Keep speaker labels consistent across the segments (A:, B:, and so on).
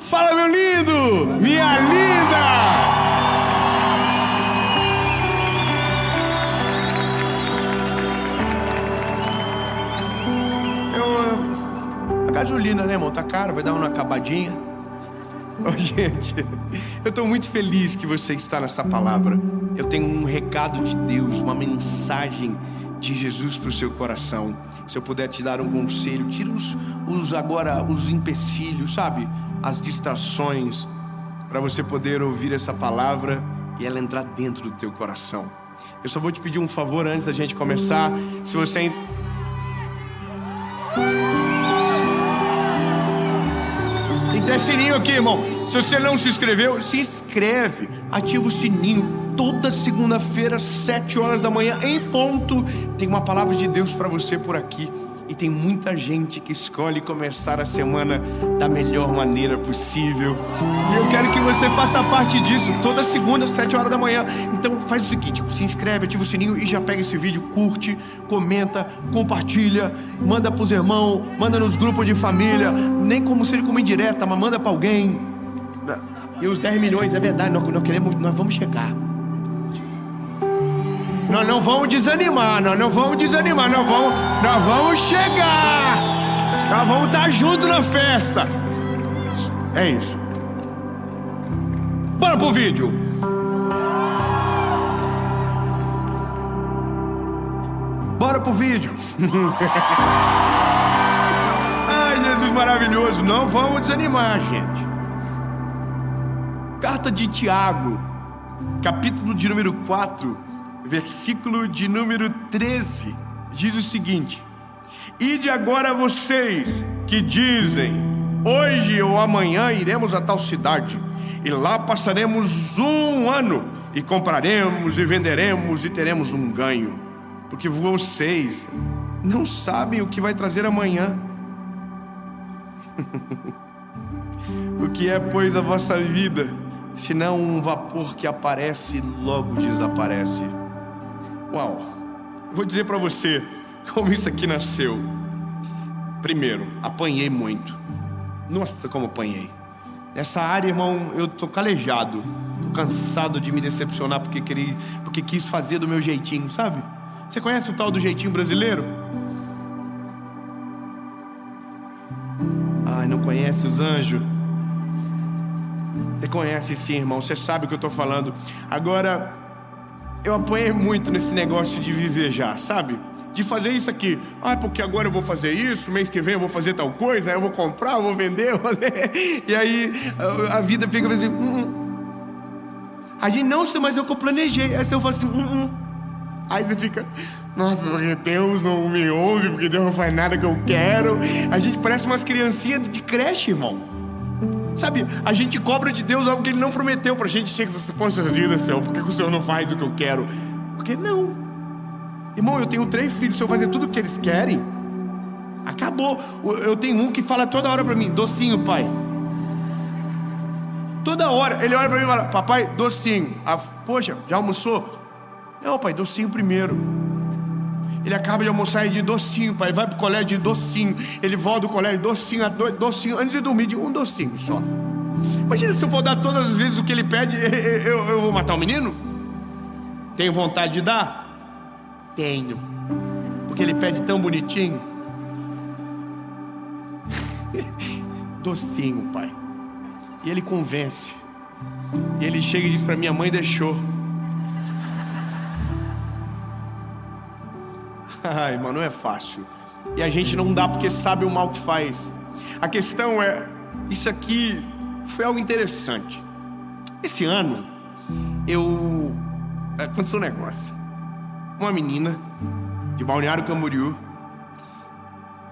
A: Fala, meu lindo, minha linda. A gasolina, né, irmão? Tá caro, vai dar uma acabadinha. Oh, gente, eu estou muito feliz que você está nessa palavra. Eu tenho um recado de Deus, uma mensagem de Jesus para o seu coração. Se eu puder te dar um conselho, tira os empecilhos, sabe? As distrações, para você poder ouvir essa palavra e ela entrar dentro do teu coração. Eu só vou te pedir um favor antes da gente começar. Se você... Tem até sininho aqui, irmão. Se você não se inscreveu, se inscreve. Ativa o sininho. Toda segunda-feira, 7 horas da manhã, em ponto, tem uma palavra de Deus para você por aqui. E tem muita gente que escolhe começar a semana da melhor maneira possível. E eu quero que você faça parte disso. Toda segunda, 7 horas da manhã. Então faz o seguinte, se inscreve, ativa o sininho e já pega esse vídeo, curte, comenta, compartilha, manda pros irmãos, manda nos grupos de família. Nem como seja como indireta, mas manda pra alguém. E os 10 milhões, é verdade, nós vamos chegar. Nós não vamos desanimar, nós vamos chegar. Nós vamos estar juntos na festa. É isso. Bora pro vídeo. Bora pro vídeo. Ai, Jesus maravilhoso. Não vamos desanimar, gente. Carta de Tiago, capítulo de número 4, versículo de número 13, diz o seguinte: ide agora vocês que dizem, hoje ou amanhã iremos a tal cidade, e lá passaremos um ano, e compraremos e venderemos e teremos um ganho, porque vocês não sabem o que vai trazer amanhã. O que é, pois, a vossa vida, senão um vapor que aparece e logo desaparece? Uau, vou dizer pra você como isso aqui nasceu. Primeiro, apanhei muito. Nossa, como apanhei. Nessa área, irmão, eu tô calejado. Tô cansado de me decepcionar porque quis fazer do meu jeitinho, sabe? Você conhece o tal do jeitinho brasileiro? Ai, não conhece os anjos? Você conhece sim, irmão, você sabe o que eu tô falando. Agora, eu apanhei muito nesse negócio de viver já, sabe? De fazer isso aqui. Ah, porque agora eu vou fazer isso, mês que vem eu vou fazer tal coisa, aí eu vou comprar, eu vou vender, eu vou fazer... E aí a vida fica assim... A gente, não, mas eu que eu planejei. Aí você fala assim... Aí você fica... Nossa, porque Deus não me ouve, porque Deus não faz nada que eu quero. A gente parece umas criancinhas de creche, irmão. Sabe, a gente cobra de Deus algo que Ele não prometeu pra gente. Chega e fala, poxa vida, Senhor, por que o Senhor não faz o que eu quero? Porque não. Irmão, eu tenho 3 filhos, se eu fazer tudo o que eles querem, acabou. Eu tenho um que fala toda hora pra mim, docinho, pai. Toda hora, ele olha pra mim e fala, papai, docinho. Poxa, já almoçou? Não, pai, docinho primeiro. Ele acaba de almoçar de docinho, pai. Ele vai pro colégio de docinho. Ele volta do colégio docinho, docinho. Antes de dormir, de um docinho só. Imagina se eu for dar todas as vezes o que ele pede, eu vou matar o menino? Tenho vontade de dar? Tenho. Porque ele pede tão bonitinho. Docinho, pai. E ele convence. E ele chega e diz pra minha mãe deixou. Ai, irmão, não é fácil. E a gente não dá porque sabe o mal que faz. A questão é, isso aqui foi algo interessante. Esse ano, aconteceu um negócio. Uma menina de Balneário Camboriú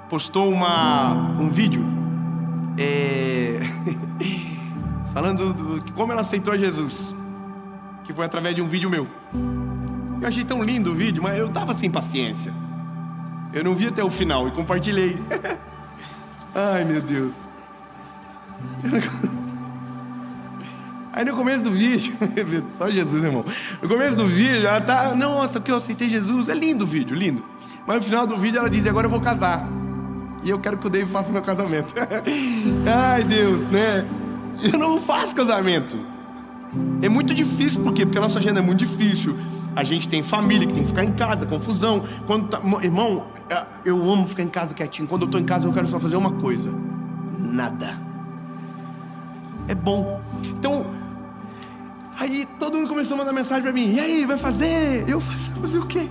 A: postou um vídeo falando de como ela aceitou Jesus, que foi através de um vídeo meu. Eu achei tão lindo o vídeo, mas eu tava sem paciência. Eu não vi até o final e compartilhei. Ai, meu Deus. Aí no começo do vídeo, só Jesus, irmão. No começo do vídeo, ela tá, nossa, porque eu aceitei Jesus. É lindo o vídeo, lindo. Mas no final do vídeo ela diz, agora eu vou casar. E eu quero que o David faça o meu casamento. Ai, Deus, né? Eu não faço casamento. É muito difícil, por quê? Porque a nossa agenda é muito difícil. A gente tem família que tem que ficar em casa, confusão. Irmão, eu amo ficar em casa quietinho. Quando eu estou em casa eu quero só fazer uma coisa: nada. É bom. Então, aí todo mundo começou a mandar mensagem pra mim: e aí, vai fazer? Eu fazer o quê?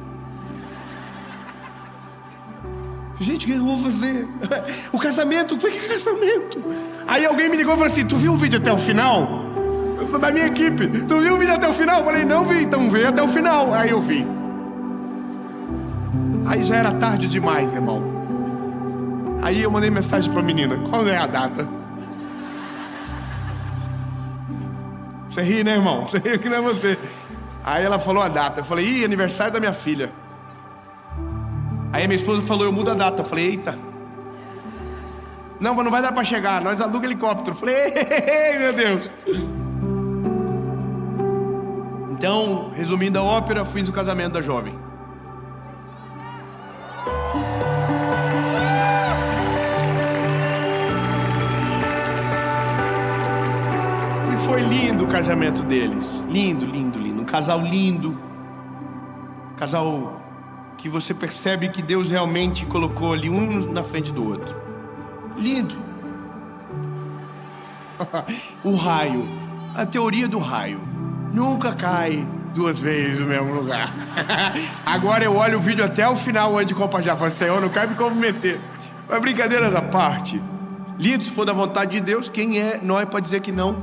A: Gente, o que eu vou fazer? O casamento, foi que casamento? Aí alguém me ligou e falou assim: tu viu o vídeo até o final? Eu sou da minha equipe. Tu viu o vídeo até o final? Eu falei: não vi, então vê até o final. Aí eu vi. Aí já era tarde demais, irmão. Aí eu mandei mensagem pra menina: qual é a data? Você ri, né, irmão? Você ri que não é você. Aí ela falou a data. Eu falei: ih, aniversário da minha filha. Aí a minha esposa falou: eu mudo a data. Eu falei: eita. Não vai dar pra chegar, nós alugamos helicóptero. Eu falei: ei, meu Deus. Então, resumindo a ópera, fiz o casamento da jovem. E foi lindo o casamento deles. Lindo, lindo, lindo. Um casal lindo. Casal que você percebe que Deus realmente colocou ali um na frente do outro. Lindo. O raio. A teoria do raio. Nunca cai duas vezes no mesmo lugar. Agora eu olho o vídeo até o final antes de compartilhar. Falo: Senhor, não quero me comprometer. Mas brincadeiras à parte, lindo, se for da vontade de Deus, quem é nós para dizer que não?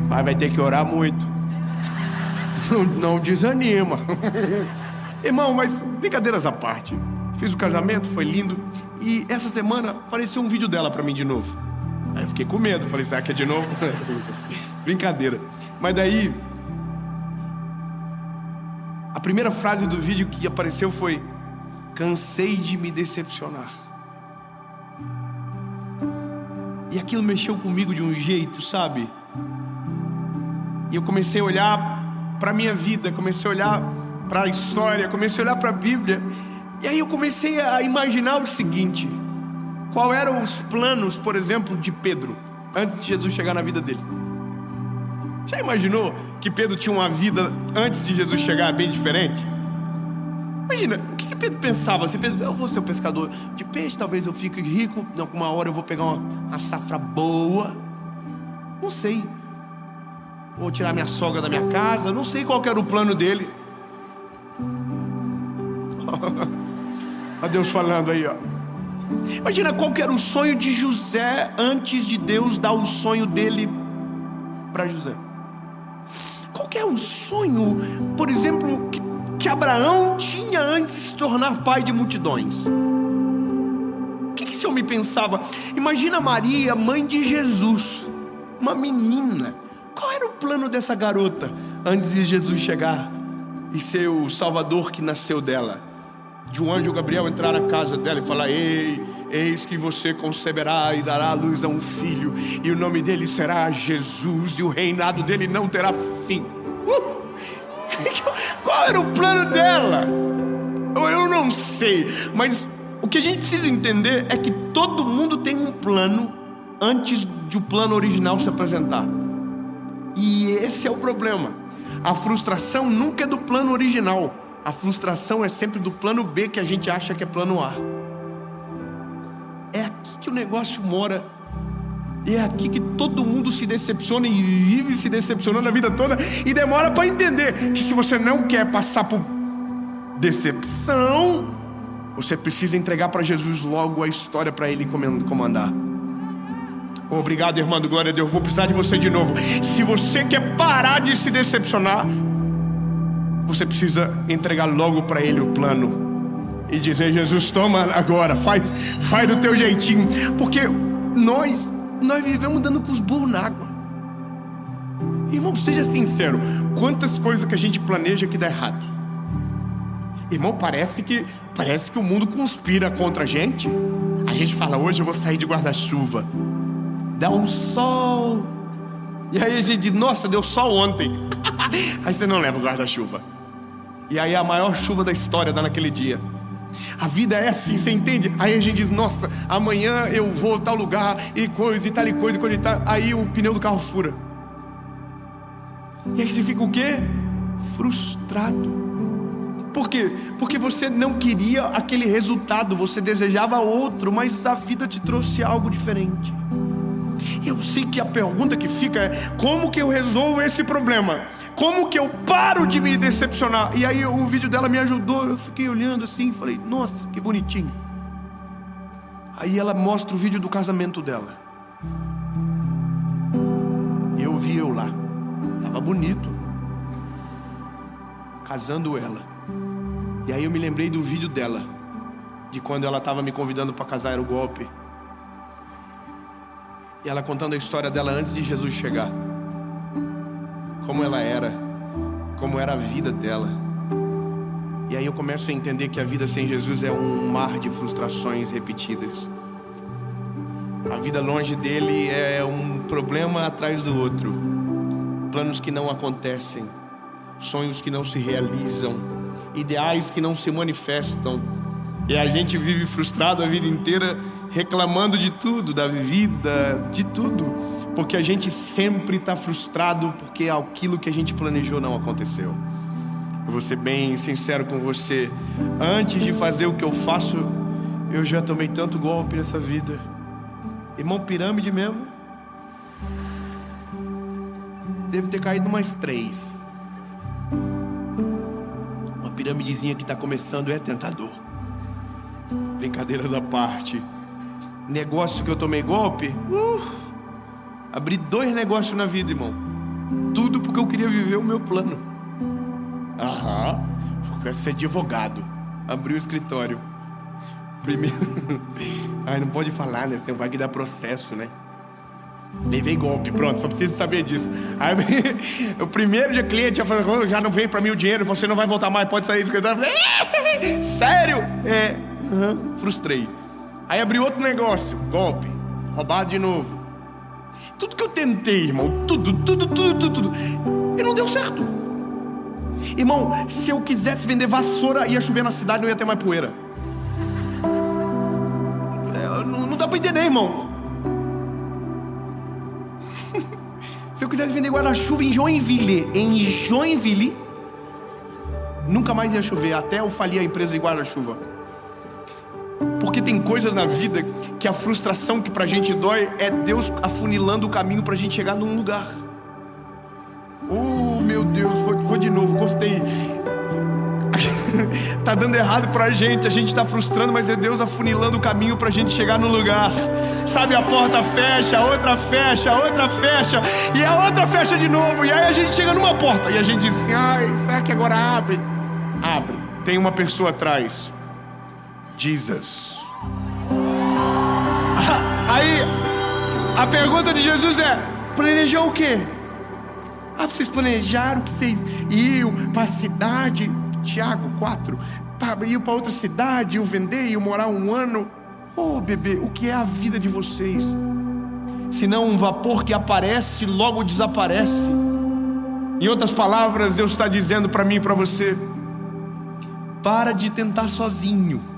A: Mas vai ter que orar muito. Não desanima. Irmão, mas brincadeiras à parte, fiz o casamento, foi lindo. E essa semana apareceu um vídeo dela para mim de novo. Aí eu fiquei com medo, falei: será que é de novo? Brincadeira. Mas daí, a primeira frase do vídeo que apareceu foi: cansei de me decepcionar. E aquilo mexeu comigo de um jeito, sabe? E eu comecei a olhar para a minha vida, comecei a olhar para a história, comecei a olhar para a Bíblia. E aí eu comecei a imaginar o seguinte: qual eram os planos, por exemplo, de Pedro antes de Jesus chegar na vida dele? Já imaginou que Pedro tinha uma vida antes de Jesus chegar bem diferente? Imagina, o que Pedro pensava? Assim, Pedro: eu vou ser um pescador de peixe, talvez eu fique rico, alguma hora eu vou pegar uma safra boa. Não sei. Vou tirar minha sogra da minha casa. Não sei qual era o plano dele. Olha Deus falando aí, ó. Imagina qual que era o sonho de José antes de Deus dar o sonho dele para José. Qual que é o sonho, por exemplo, que Abraão tinha antes de se tornar pai de multidões? O que esse homem pensava? Imagina Maria, mãe de Jesus, uma menina. Qual era o plano dessa garota antes de Jesus chegar e ser o Salvador que nasceu dela? De um anjo Gabriel entrar na casa dela e falar: ei, eis que você conceberá e dará à luz a um filho, e o nome dele será Jesus, e o reinado dele não terá fim. Qual era o plano dela? Eu não sei, mas o que a gente precisa entender é que todo mundo tem um plano antes de o plano original se apresentar. E esse é o problema. A frustração nunca é do plano original. A frustração é sempre do plano B, que a gente acha que é plano A. É aqui que o negócio mora. É aqui que todo mundo se decepciona e vive se decepcionando a vida toda. E demora para entender que se você não quer passar por decepção, você precisa entregar para Jesus logo a história para Ele comandar. Obrigado, irmão, glória a Deus. Vou precisar de você de novo. Se você quer parar de se decepcionar, você precisa entregar logo para Ele o plano e dizer: Jesus, toma agora, faz do teu jeitinho. Porque nós vivemos dando com os burros na água. Irmão, seja sincero, quantas coisas que a gente planeja que dá errado? Irmão, parece que o mundo conspira contra a gente. A gente fala: hoje eu vou sair de guarda-chuva, dá um sol, e aí a gente diz: nossa, deu sol ontem. Aí você não leva o guarda-chuva, e aí a maior chuva da história dá naquele dia. A vida é assim, você entende? Aí a gente diz, nossa, amanhã eu vou a tal lugar, e coisa, e tal e coisa, e coisa e tal. Aí o pneu do carro fura. E aí você fica o quê? Frustrado. Por quê? Porque você não queria aquele resultado, você desejava outro, mas a vida te trouxe algo diferente. Eu sei que a pergunta que fica é: como que eu resolvo esse problema? Como que eu paro de me decepcionar? E aí o vídeo dela me ajudou, eu fiquei olhando assim, falei, nossa, que bonitinho. Aí ela mostra o vídeo do casamento dela. E eu vi eu lá, tava bonito, casando ela. E aí eu me lembrei do vídeo dela, de quando ela estava me convidando para casar, era o golpe. E ela contando a história dela antes de Jesus chegar. Como ela era, como era a vida dela. E aí eu começo a entender que a vida sem Jesus é um mar de frustrações repetidas. A vida longe dele é um problema atrás do outro. Planos que não acontecem, sonhos que não se realizam, ideais que não se manifestam. E a gente vive frustrado a vida inteira, reclamando de tudo, da vida, de tudo, porque a gente sempre está frustrado porque aquilo que a gente planejou não aconteceu. Eu vou ser bem sincero com você, antes de fazer o que eu faço, eu já tomei tanto golpe nessa vida. Irmão, pirâmide mesmo, deve ter caído umas 3. Uma piramidezinha que está começando é tentador. Brincadeiras à parte. Negócio que eu tomei golpe, abri 2 negócios na vida, irmão. Tudo porque eu queria viver o meu plano. Fui ser advogado. Abri o escritório. Primeiro ai, não pode falar, né? Você vai que dar processo, né? Levei golpe, pronto, só preciso saber disso. Aí o primeiro dia cliente já não veio pra mim o dinheiro, você não vai voltar mais, pode sair do escritório. Sério? Frustrei. Aí abri outro negócio, golpe, roubado de novo. Tudo que eu tentei, irmão, tudo, e não deu certo. Irmão, se eu quisesse vender vassoura, ia chover na cidade, não ia ter mais poeira. Não dá pra entender, irmão. Se eu quisesse vender guarda-chuva em Joinville, nunca mais ia chover, até eu falir a empresa de guarda-chuva. Porque tem coisas na vida que a frustração que pra gente dói é Deus afunilando o caminho pra gente chegar num lugar. Oh, meu Deus, vou de novo, gostei. Tá dando errado pra gente, a gente tá frustrando, mas é Deus afunilando o caminho pra gente chegar no lugar. Sabe, a porta fecha, a outra fecha, a outra fecha, e a outra fecha de novo. E aí a gente chega numa porta e a gente diz assim, ai, será que agora abre? Abre. Tem uma pessoa atrás. Jesus. Aí a pergunta de Jesus é: planejou o quê? Vocês planejaram que vocês iam para a cidade, Tiago 4, iam para outra cidade, iam vender, iam morar 1 ano. Oh, bebê, o que é a vida de vocês? Senão um vapor que aparece, logo desaparece. Em outras palavras, Deus está dizendo para mim e para você: para de tentar sozinho.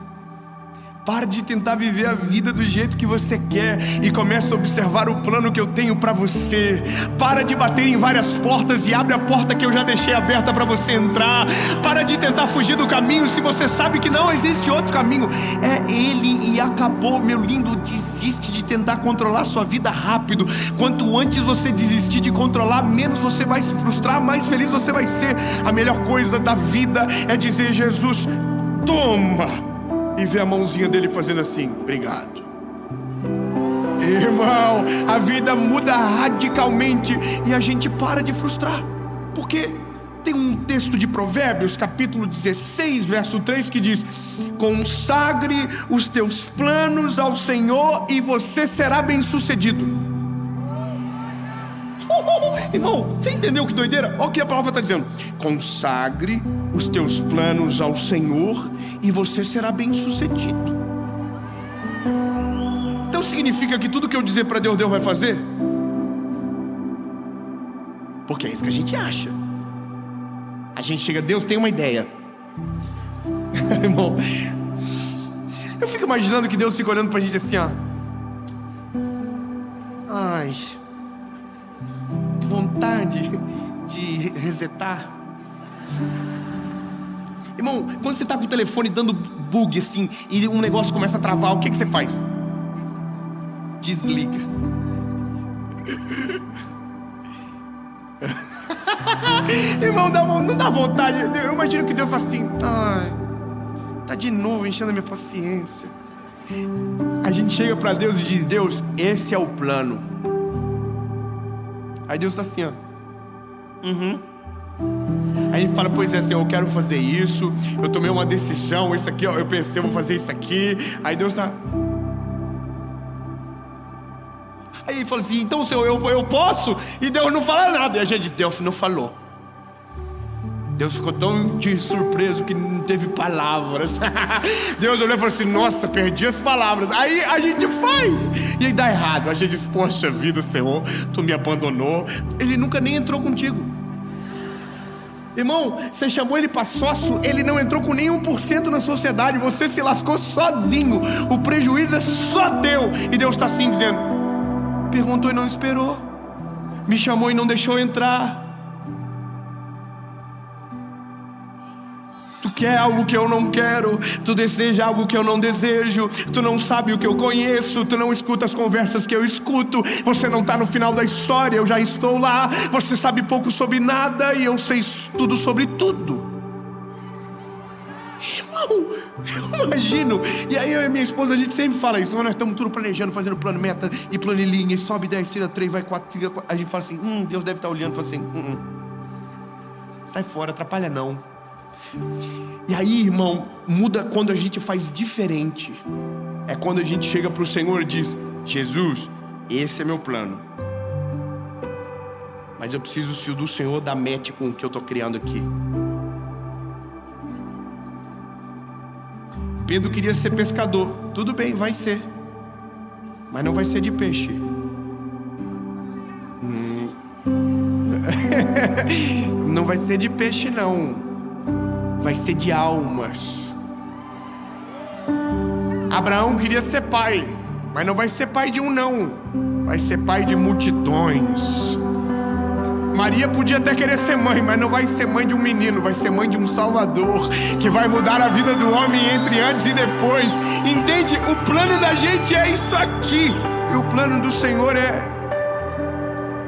A: Para de tentar viver a vida do jeito que você quer e começa a observar o plano que eu tenho para você. Para de bater em várias portas e abre a porta que eu já deixei aberta para você entrar. Para de tentar fugir do caminho se você sabe que não existe outro caminho. É Ele e acabou, meu lindo. Desiste de tentar controlar sua vida rápido. Quanto antes você desistir de controlar, menos você vai se frustrar, mais feliz você vai ser. A melhor coisa da vida é dizer: Jesus, toma! E ver a mãozinha dele fazendo assim: obrigado. Irmão, a vida muda radicalmente e a gente para de frustrar. Porque tem um texto de Provérbios, capítulo 16, verso 3, que diz: consagre os teus planos ao Senhor e você será bem sucedido. Irmão, você entendeu que doideira? Olha o que a palavra está dizendo: consagre os teus planos ao Senhor e você será bem sucedido. Então significa que tudo que eu dizer para Deus, Deus vai fazer? Porque é isso que a gente acha. A gente chega: Deus, tem uma ideia. Irmão, Eu fico imaginando que Deus fica olhando pra gente assim, ó. Ai, que vontade de resetar. Irmão, quando você tá com o telefone dando bug assim e um negócio começa a travar, o que você faz? Desliga. Irmão, não dá vontade. Eu imagino que Deus fala assim: ai, tá de novo enchendo a minha paciência. A gente chega pra Deus e diz: Deus, esse é o plano. Aí Deus tá assim, ó. Aí a gente fala: pois é, Senhor, eu quero fazer isso. Eu tomei uma decisão, isso aqui, ó, eu pensei, eu vou fazer isso aqui. Aí Deus tá... Aí ele fala assim: então, Senhor, eu posso? E Deus não fala nada. E a gente: Deus não falou. Deus ficou tão de surpreso que não teve palavras. Deus olhou e falou assim: nossa, perdi as palavras. Aí a gente faz e aí dá errado. A gente diz: poxa vida, Senhor, tu me abandonou. Ele nunca nem entrou contigo. Irmão, você chamou ele para sócio, ele não entrou com nem 1% na sociedade. Você se lascou sozinho. O prejuízo é só teu. E Deus está assim dizendo: perguntou e não esperou, me chamou e não deixou entrar. Tu quer algo que eu não quero, tu deseja algo que eu não desejo, tu não sabe o que eu conheço, tu não escuta as conversas que eu escuto, você não está no final da história, eu já estou lá, você sabe pouco sobre nada e eu sei tudo sobre tudo. Irmão, eu imagino. E aí eu e minha esposa, a gente sempre fala isso: nós estamos tudo planejando, fazendo plano, meta e planilhinha, e sobe 10, tira 3, vai 4, tira 4. A gente fala assim: Deus deve estar olhando e fala assim: sai fora, atrapalha não. E aí, irmão, muda quando a gente faz diferente. É quando a gente chega para o Senhor e diz: Jesus, esse é meu plano, mas eu preciso, se o do Senhor, dar match com o que eu estou criando aqui. Pedro queria ser pescador. Tudo bem, vai ser, mas não vai ser de peixe. Não vai ser de peixe não, vai ser de almas. Abraão queria ser pai, mas não vai ser pai de um não, vai ser pai de multidões. Maria podia até querer ser mãe, mas não vai ser mãe de um menino, vai ser mãe de um Salvador, que vai mudar a vida do homem entre antes e depois. Entende? O plano da gente é isso aqui, e o plano do Senhor é: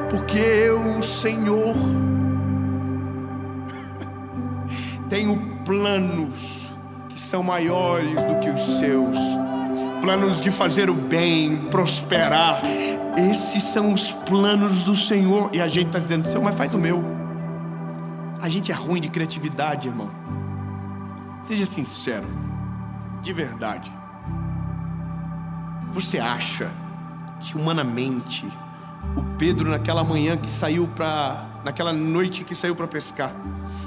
A: porque eu, o Senhor, tenho planos que são maiores do que os seus. Planos de fazer o bem, prosperar. Esses são os planos do Senhor. E a gente está dizendo: Senhor, mas faz o meu. A gente é ruim de criatividade, irmão. Seja sincero, de verdade. Você acha que humanamente o Pedro, naquela manhã que saiu naquela noite que saiu para pescar,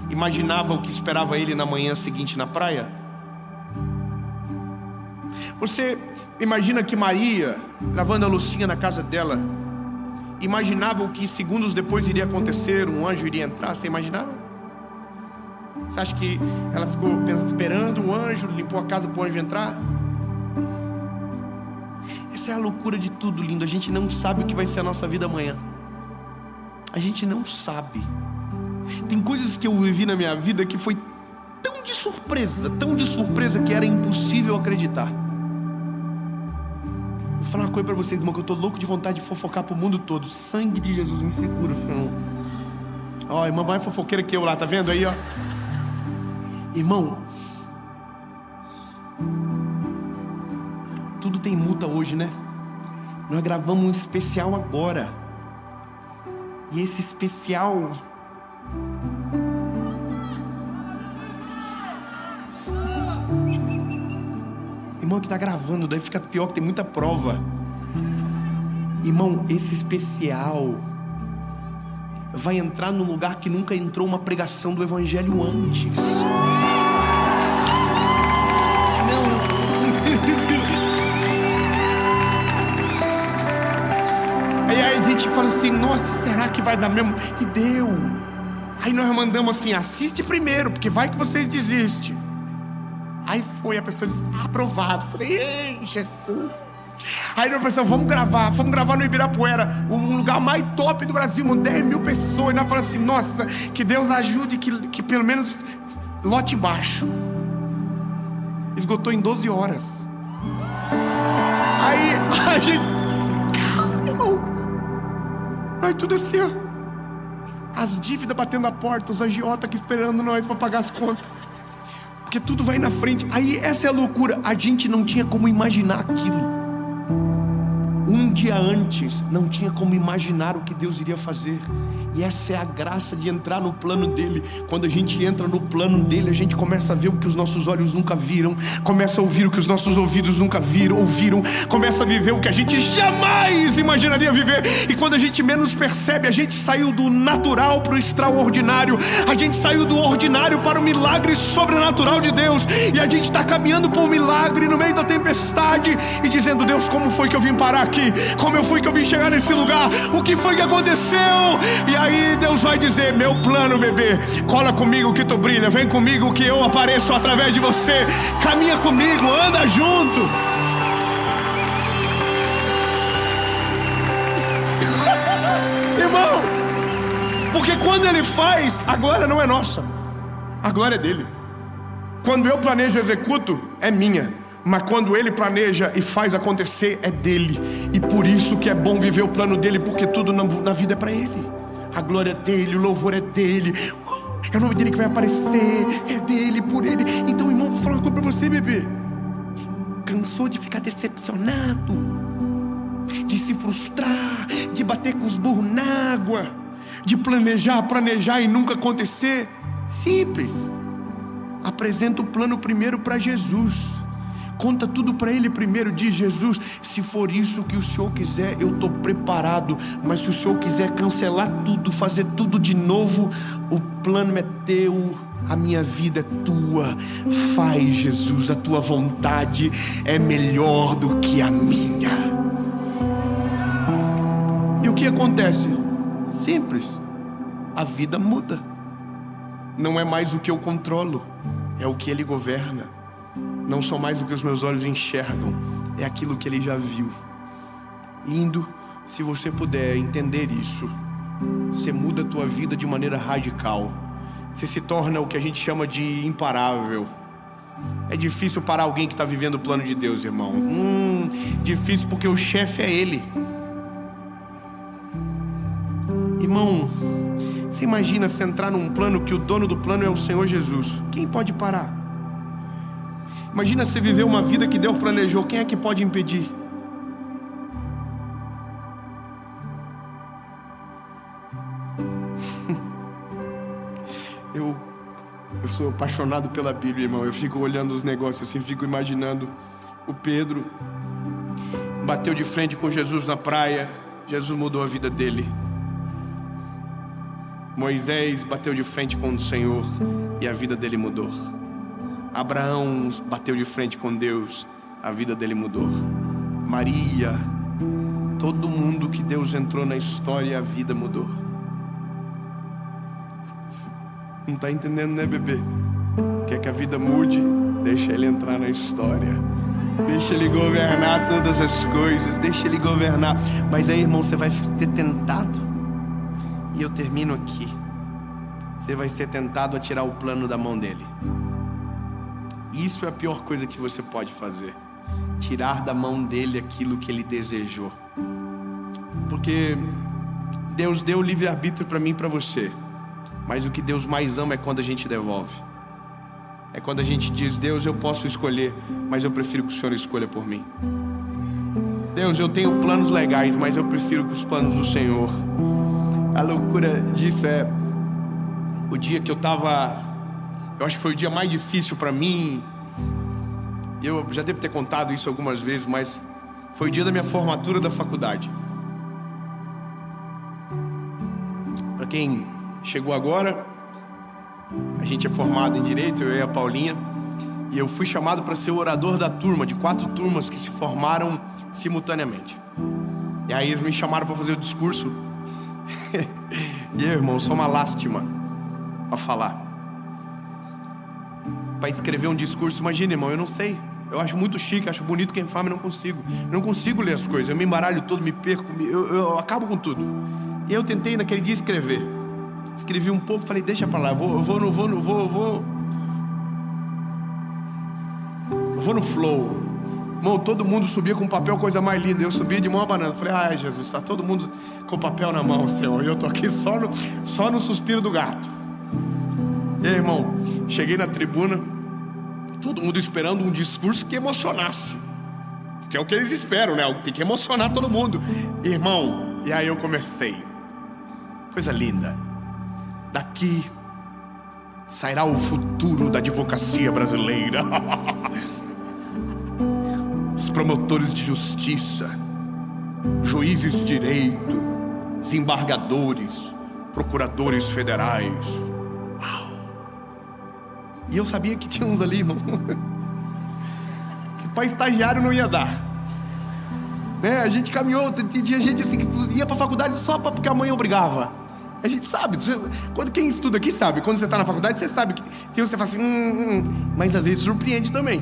A: imaginava o que esperava ele na manhã seguinte na praia? Você imagina que Maria, lavando a loucinha na casa dela, imaginava o que segundos depois iria acontecer? Um anjo iria entrar? Você imaginava? Você acha que ela ficou esperando o anjo, limpou a casa para o anjo entrar? Essa é a loucura de tudo, lindo. A gente não sabe o que vai ser a nossa vida amanhã. A gente não sabe. Tem coisas que eu vivi na minha vida que foi tão de surpresa que era impossível acreditar. Vou falar uma coisa pra vocês, irmão, que eu tô louco de vontade de fofocar pro mundo todo. Sangue de Jesus me segura, Senhor. Ó, irmã mais fofoqueira que eu lá, tá vendo aí, ó? Irmão, tudo tem multa hoje, né? Nós gravamos um especial agora. E esse especial... Irmão, que tá gravando, daí fica pior, que tem muita prova. Irmão, esse especial vai entrar num lugar que nunca entrou uma pregação do Evangelho antes. Aí a gente fala assim: nossa, será que vai dar mesmo? E deu. Aí nós mandamos assim: assiste primeiro, porque vai que vocês desistem. Aí foi, a pessoa disse, aprovado. Falei, ei, Jesus. Aí nós pensamos, vamos gravar no Ibirapuera, um lugar mais top do Brasil, 10 mil pessoas. E nós falamos assim, nossa, que Deus ajude, que pelo menos lote baixo. Esgotou em 12 horas. Aí a gente, calma, irmão. Aí tudo assim, ó. As dívidas batendo a porta, os agiotas aqui esperando nós para pagar as contas. Porque tudo vai na frente. Aí essa é a loucura. A gente não tinha como imaginar aquilo. Um dia antes, não tinha como imaginar o que Deus iria fazer. E essa é a graça de entrar no plano dele. Quando a gente entra no plano dele, a gente começa a ver o que os nossos olhos nunca viram, começa a ouvir o que os nossos ouvidos nunca ouviram, começa a viver o que a gente jamais imaginaria viver. E quando a gente menos percebe, a gente saiu do natural para o extraordinário. A gente saiu do ordinário para o milagre sobrenatural de Deus. E a gente está caminhando por um milagre no meio da tempestade e dizendo, Deus, como foi que eu vim parar aqui? Como foi que eu vim chegar nesse lugar? O que foi que aconteceu? E aí Deus vai dizer, meu plano, bebê, cola comigo que tu brilha, vem comigo que eu apareço através de você, caminha comigo, anda junto. Irmão, porque quando ele faz, a glória não é nossa, a glória é dele. Quando eu planejo e executo, é minha. Mas quando ele planeja e faz acontecer, é dele. E por isso que é bom viver o plano dele, porque tudo na vida é para ele. A glória é dele, o louvor é dele, é o nome dele que vai aparecer, é dele, por ele. Então, irmão, vou falar uma coisa pra você, bebê. Cansou de ficar decepcionado, de se frustrar, de bater com os burros na água, de planejar e nunca acontecer? Simples. Apresenta o plano primeiro para Jesus. Conta tudo para ele primeiro, diz, Jesus, se for isso que o Senhor quiser, eu estou preparado. Mas se o Senhor quiser cancelar tudo, fazer tudo de novo, o plano é teu, a minha vida é tua. Faz, Jesus, a tua vontade é melhor do que a minha. E o que acontece? Simples, a vida muda. Não é mais o que eu controlo, é o que ele governa. Não são mais o que os meus olhos enxergam, é aquilo que ele já viu. Indo, se você puder entender isso, você muda a tua vida de maneira radical. Você se torna o que a gente chama de imparável. É difícil parar alguém que está vivendo o plano de Deus, irmão. Difícil porque o chefe é ele. Irmão, você imagina se entrar num plano que o dono do plano é o Senhor Jesus. Quem pode parar? Imagina você viver uma vida que Deus planejou. Quem é que pode impedir? Eu sou apaixonado pela Bíblia, irmão. Eu fico olhando os negócios assim, fico imaginando o Pedro bateu de frente com Jesus na praia, Jesus mudou a vida dele. Moisés bateu de frente com o Senhor e a vida dele mudou. Abraão bateu de frente com Deus, a vida dele mudou. Maria, todo mundo que Deus entrou na história, a vida mudou. Não está entendendo, né, bebê? Quer que a vida mude? Deixa ele entrar na história. Deixa ele governar todas as coisas. Deixa ele governar. Mas aí, irmão, você vai ser tentado. E eu termino aqui. Você vai ser tentado a tirar o plano da mão dele. Isso é a pior coisa que você pode fazer. Tirar da mão dele aquilo que ele desejou. Porque Deus deu o livre-arbítrio para mim e para você. Mas o que Deus mais ama é quando a gente devolve. É quando a gente diz, Deus, eu posso escolher, mas eu prefiro que o Senhor escolha por mim. Deus, eu tenho planos legais, mas eu prefiro que os planos do Senhor. A loucura disso é o dia que eu acho que foi o dia mais difícil para mim. Eu já devo ter contado isso algumas vezes, mas foi o dia da minha formatura da faculdade. Para quem chegou agora, a gente é formado em Direito, eu e a Paulinha, e eu fui chamado para ser o orador da turma, de 4 turmas que se formaram simultaneamente. E aí eles me chamaram para fazer o discurso. E eu, irmão, sou uma lástima para falar. para escrever um discurso. Imagina, irmão, eu não sei. Eu acho muito chique, acho bonito quem fala, mas não consigo. Eu não consigo ler as coisas, eu me embaralho todo, me perco, eu acabo com tudo. E eu tentei naquele dia escrever. Escrevi um pouco, falei, deixa pra lá, eu vou no flow. Irmão, todo mundo subia com papel, coisa mais linda. Eu subia de mão a banana. Falei, ai Jesus, tá todo mundo com papel na mão, Senhor. E eu tô aqui só no suspiro do gato. E aí, irmão, cheguei na tribuna, todo mundo esperando um discurso que emocionasse, que é o que eles esperam, né? Tem que emocionar todo mundo. Irmão, e aí eu comecei. Coisa linda. Daqui sairá o futuro da advocacia brasileira. Os promotores de justiça, juízes de direito, desembargadores, procuradores federais. Uau! E eu sabia que tinha uns ali, irmão, que para estagiário não ia dar, né? A gente caminhou, tinha gente assim que ia para a faculdade só porque a mãe obrigava. A gente sabe, quando quem estuda aqui sabe, quando você está na faculdade você sabe que tem você fala assim, mas às vezes surpreende também.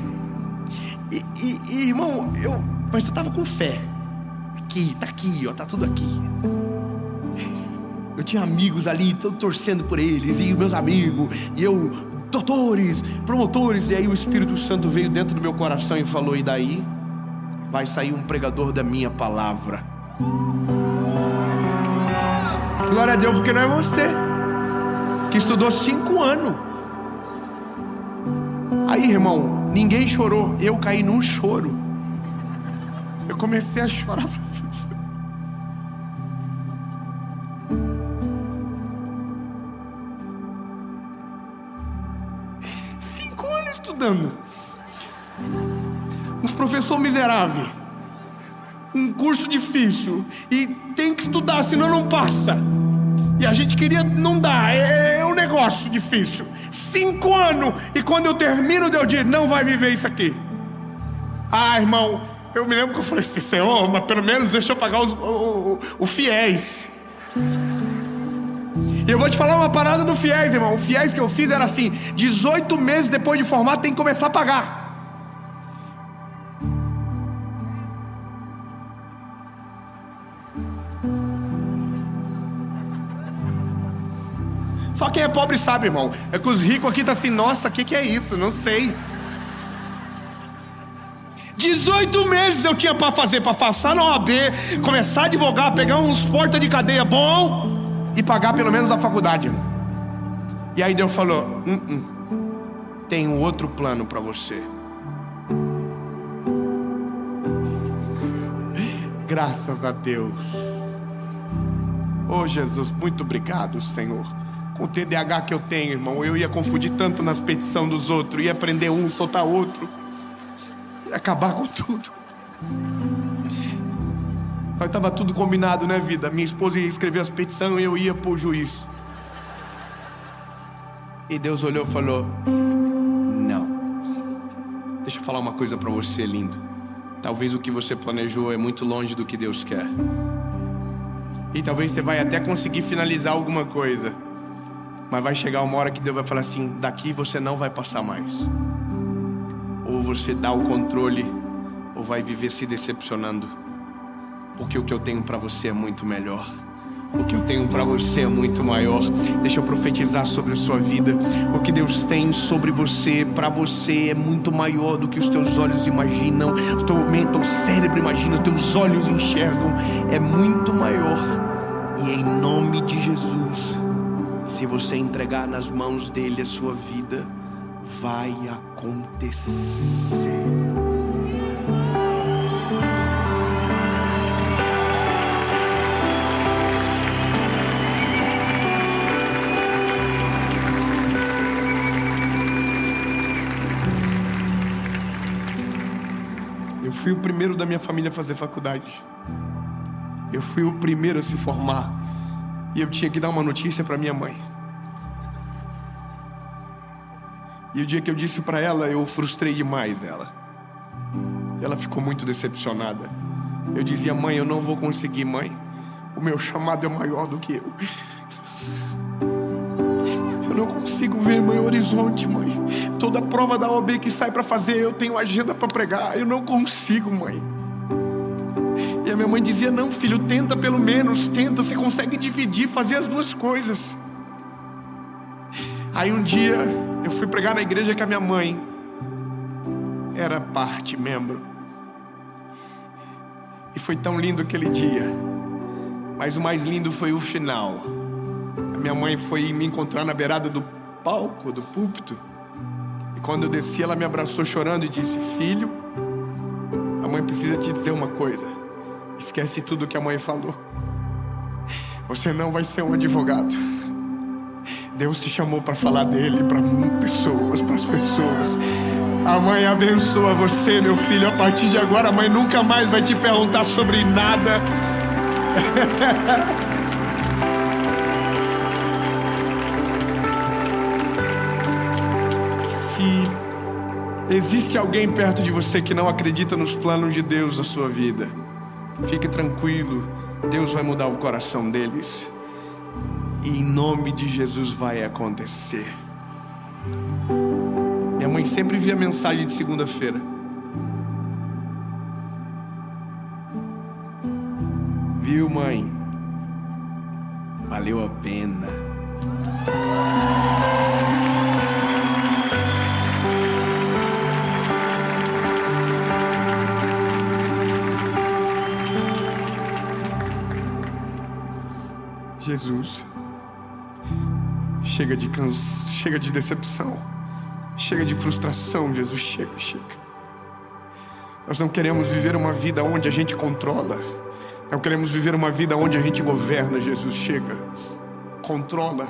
A: E irmão, mas eu tava com fé. Tá aqui, ó, tá tudo aqui. Eu tinha amigos ali, tô torcendo por eles, e meus amigos, e eu, doutores, promotores. E aí o Espírito Santo veio dentro do meu coração e falou, e daí vai sair um pregador da minha palavra. Glória a Deus, porque não é você que estudou 5 anos. Aí, irmão, ninguém chorou, eu caí num choro. Eu comecei a chorar. 5 anos estudando, uns professor miserável, um curso difícil, e tem que estudar, senão não passa. E a gente queria, não dá, é um negócio difícil. 5 anos, e quando eu termino, eu digo, não vai viver isso aqui. Ah, irmão, eu me lembro que eu falei assim, Senhor, mas pelo menos deixa eu pagar os fiéis. E eu vou te falar uma parada do fiéis, irmão. O fiéis que eu fiz era assim, 18 meses depois de formar tem que começar a pagar. Só quem é pobre sabe, irmão. É que os ricos aqui tá assim, nossa, o que é isso? Não sei. 18 meses eu tinha para fazer, para passar na OAB, começar a advogar, pegar uns porta de cadeia bom e pagar pelo menos a faculdade. E aí Deus falou, tem um outro plano para você. Graças a Deus. Oh Jesus, muito obrigado, Senhor. Com o TDAH que eu tenho, irmão, eu ia confundir tanto nas petições dos outros, ia prender um, soltar outro, ia acabar com tudo. Mas estava tudo combinado, né, vida? Minha esposa ia escrever as petições e eu ia pro juiz. E Deus olhou e falou, não. Deixa eu falar uma coisa para você, lindo. Talvez o que você planejou é muito longe do que Deus quer. E talvez você vai até conseguir finalizar alguma coisa, mas vai chegar uma hora que Deus vai falar assim, daqui você não vai passar mais. Ou você dá o controle, ou vai viver se decepcionando. Porque o que eu tenho para você é muito melhor. O que eu tenho para você é muito maior. Deixa eu profetizar sobre a sua vida. O que Deus tem sobre você, para você, é muito maior do que os teus olhos imaginam, o teu cérebro imagina, os teus olhos enxergam. É muito maior. E em nome de Jesus, se você entregar nas mãos dele a sua vida, vai acontecer. Eu fui o primeiro da minha família a fazer faculdade. Eu fui o primeiro a se formar. E eu tinha que dar uma notícia para minha mãe. E o dia que eu disse para ela, eu frustrei demais ela. Ela ficou muito decepcionada. Eu dizia, mãe, eu não vou conseguir, mãe. O meu chamado é maior do que eu. Eu não consigo ver meu horizonte, mãe. Toda prova da OAB que sai para fazer, eu tenho agenda para pregar. Eu não consigo, mãe. E a minha mãe dizia: não, filho, tenta pelo menos, tenta, você consegue dividir, fazer as duas coisas. Aí um dia eu fui pregar na igreja que a minha mãe era membro. E foi tão lindo aquele dia. Mas o mais lindo foi o final. A minha mãe foi me encontrar na beirada do palco, do púlpito. E quando eu desci, ela me abraçou chorando e disse: filho, a mãe precisa te dizer uma coisa. Esquece tudo que a mãe falou. Você não vai ser um advogado. Deus te chamou para falar dele para as pessoas. A mãe abençoa você, meu filho. A partir de agora, a mãe nunca mais vai te perguntar sobre nada. Se existe alguém perto de você que não acredita nos planos de Deus na sua vida, fique tranquilo, Deus vai mudar o coração deles. E em nome de Jesus vai acontecer. Minha mãe sempre via mensagem de segunda-feira. Viu, mãe? Valeu a pena. Jesus, chega de decepção, chega de frustração, Jesus, chega. Nós não queremos viver uma vida onde a gente controla, não queremos viver uma vida onde a gente governa, Jesus, chega, controla,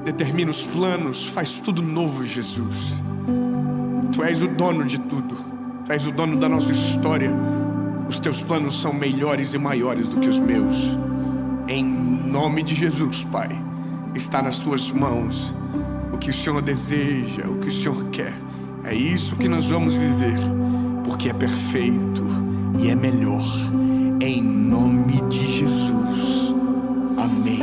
A: determina os planos, faz tudo novo, Jesus. Tu és o dono de tudo, Tu és o dono da nossa história, os Teus planos são melhores e maiores do que os meus. Em nome de Jesus, Pai, está nas Tuas mãos o que o Senhor deseja, o que o Senhor quer. É isso que nós vamos viver, porque é perfeito e é melhor. Em nome de Jesus. Amém.